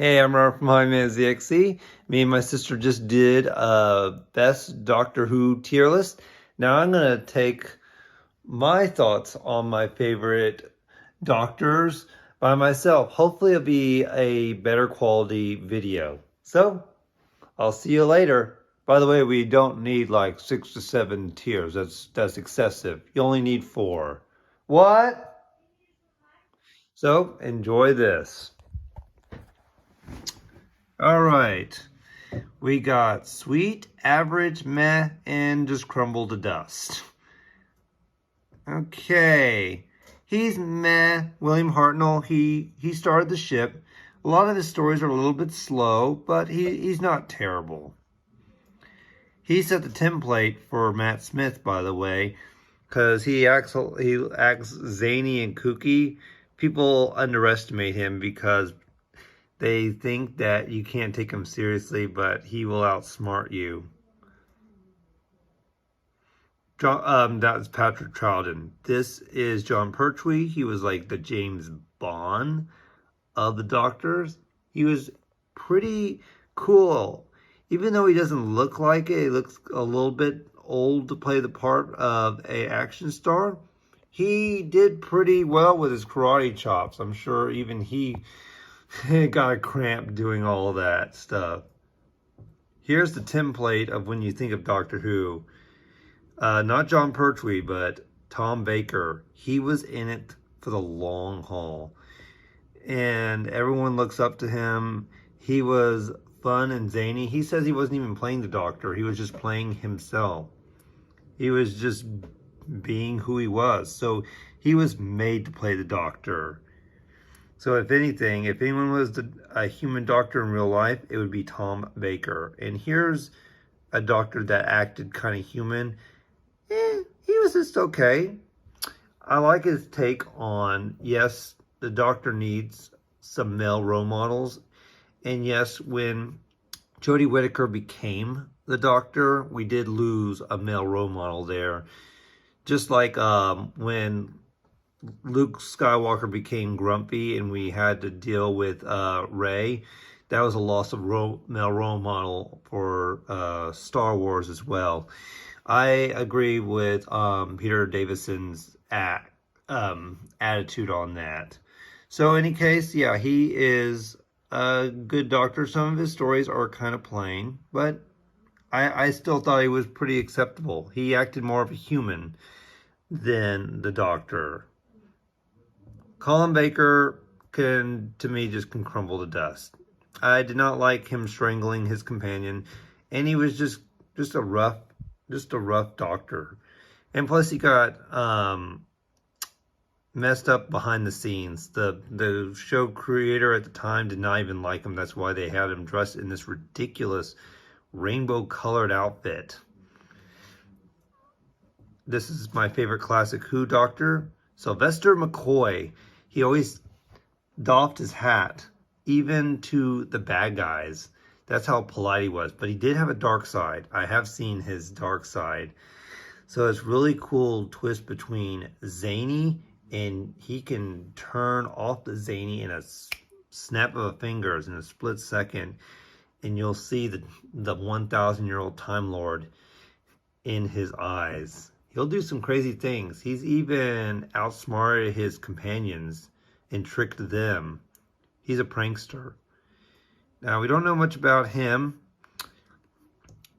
Hey, I'm Robert from My ZXC. Me and my sister just did a best Doctor Who tier list. Now I'm gonna take my thoughts on my favorite doctors by myself. Hopefully it'll be a better quality video. So I'll see you later. By the way, we don't need like 6 to 7 tiers. That's excessive. You only need 4. What? So enjoy this. All right. We got sweet, average, meh, and just crumble to dust. Okay. He's meh. William Hartnell, he started the ship. A lot of his stories are a little bit slow, but he's not terrible. He set the template for Matt Smith, by the way, because he acts zany and kooky. People underestimate him because they think that you can't take him seriously, but he will outsmart you. That was Patrick Troughton. This is John Pertwee. He was like the James Bond of the Doctors. He was pretty cool. Even though he doesn't look like it, he looks a little bit old to play the part of an action star. He did pretty well with his karate chops. I'm sure even he got a cramp doing all that stuff. Here's the template of when you think of Doctor Who. Not John Pertwee, but Tom Baker. He was in it for the long haul. And everyone looks up to him. He was fun and zany. He says he wasn't even playing the Doctor. He was just playing himself. He was just being who he was. So he was made to play the Doctor. So if anything, if anyone was a human doctor in real life, it would be Tom Baker. And here's a doctor that acted kind of human. He was just okay. I like his take on, yes, the doctor needs some male role models. And yes, when Jodie Whittaker became the doctor, we did lose a male role model there. Just like when Luke Skywalker became grumpy and we had to deal with Rey. That was a loss of male role model for Star Wars as well. I agree with Peter Davison's attitude on that. So in any case, yeah, he is a good doctor. Some of his stories are kind of plain, but I still thought he was pretty acceptable. He acted more of a human than the doctor. Colin Baker to me, just can crumble to dust. I did not like him strangling his companion, and he was just a rough doctor. And plus, he got messed up behind the scenes. The show creator at the time did not even like him. That's why they had him dressed in this ridiculous rainbow-colored outfit. This is my favorite classic Who doctor, Sylvester McCoy. He always doffed his hat, even to the bad guys. That's how polite he was. But he did have a dark side. I have seen his dark side. So it's really cool twist between zany, and he can turn off the zany in a snap of a fingers in a split second. And you'll see the 1,000-year-old Time Lord in his eyes. He'll do some crazy things. He's even outsmarted his companions and tricked them. He's a prankster. Now, we don't know much about him.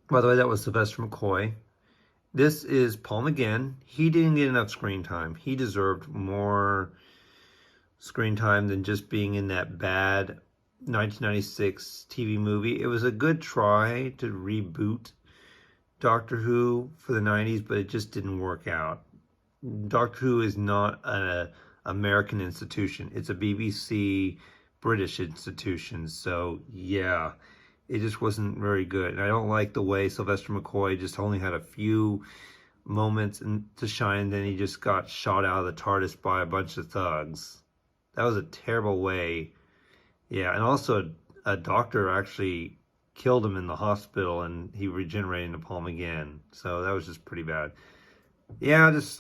By the way, that was Sylvester McCoy. This is Paul McGann. He didn't get enough screen time. He deserved more screen time than just being in that bad 1996 TV movie. It was a good try to reboot Doctor Who for the 90s, but it just didn't work out. Doctor Who is not an American institution. It's a BBC British institution. So yeah, it just wasn't very good. And I don't like the way Sylvester McCoy just only had a few moments to shine, and then he just got shot out of the TARDIS by a bunch of thugs. That was a terrible way. Yeah, and also a doctor actually killed him in the hospital, and he regenerated into Paul McGann. So that was just pretty bad. Yeah, just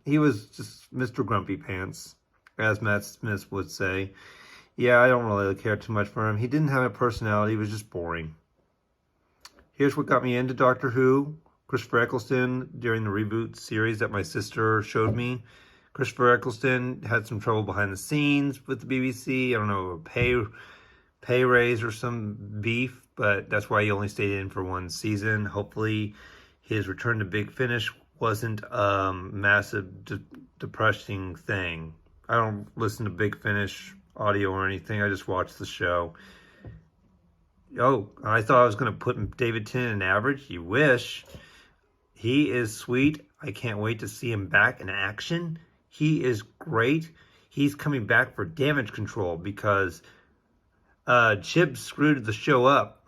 he was just Mr. Grumpy Pants, as Matt Smith would say. Yeah, I don't really care too much for him. He didn't have a personality. He was just boring. Here's what got me into Doctor Who. Christopher Eccleston during the reboot series that my sister showed me. Christopher Eccleston had some trouble behind the scenes with the BBC. I don't know, a pay raise or some beef, but that's why he only stayed in for one season. Hopefully his return to Big Finish wasn't a massive depressing thing. I don't listen to Big Finish audio or anything. I just watch the show. Oh, I thought I was going to put David Tennant in average. You wish. He is sweet. I can't wait to see him back in action. He is great. He's coming back for Damage Control because Chib screwed the show up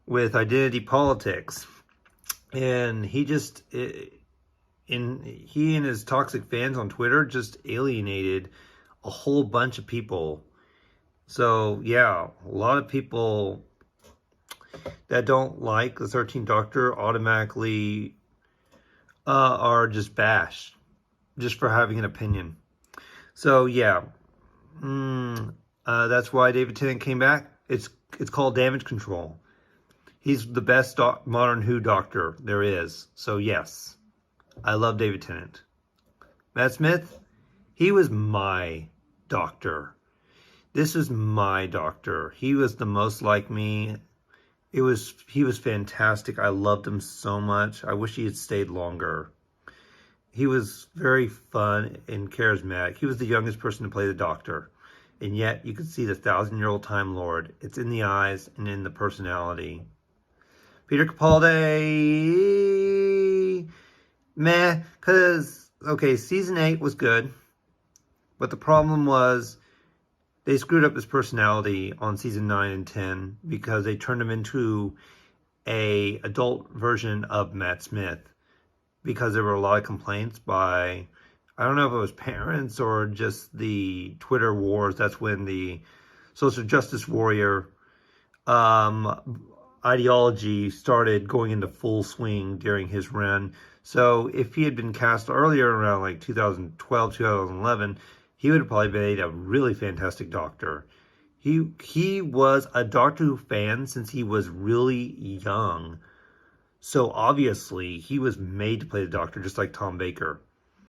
with identity politics. And he and his toxic fans on Twitter just alienated a whole bunch of people. So yeah, a lot of people that don't like the 13th Doctor automatically are just bashed just for having an opinion. So yeah, that's why David Tennant came back. It's called Damage Control. He's the best modern Who Doctor there is. So yes, I love David Tennant. Matt Smith, he was my Doctor. This is my Doctor. He was the most like me. He was fantastic. I loved him so much. I wish he had stayed longer. He was very fun and charismatic. He was the youngest person to play the Doctor. And yet you could see the 1,000-year-old Time Lord. It's in the eyes and in the personality. Peter Capaldi, meh, because, okay, season 8 was good. But the problem was they screwed up his personality on season 9 and 10 because they turned him into a adult version of Matt Smith because there were a lot of complaints by, I don't know if it was parents or just the Twitter wars. That's when the social justice warrior ideology started going into full swing during his run. So if he had been cast earlier around like 2012, 2011, he would have probably made a really fantastic Doctor. He was a Doctor Who fan since he was really young. So obviously he was made to play the Doctor just like Tom Baker.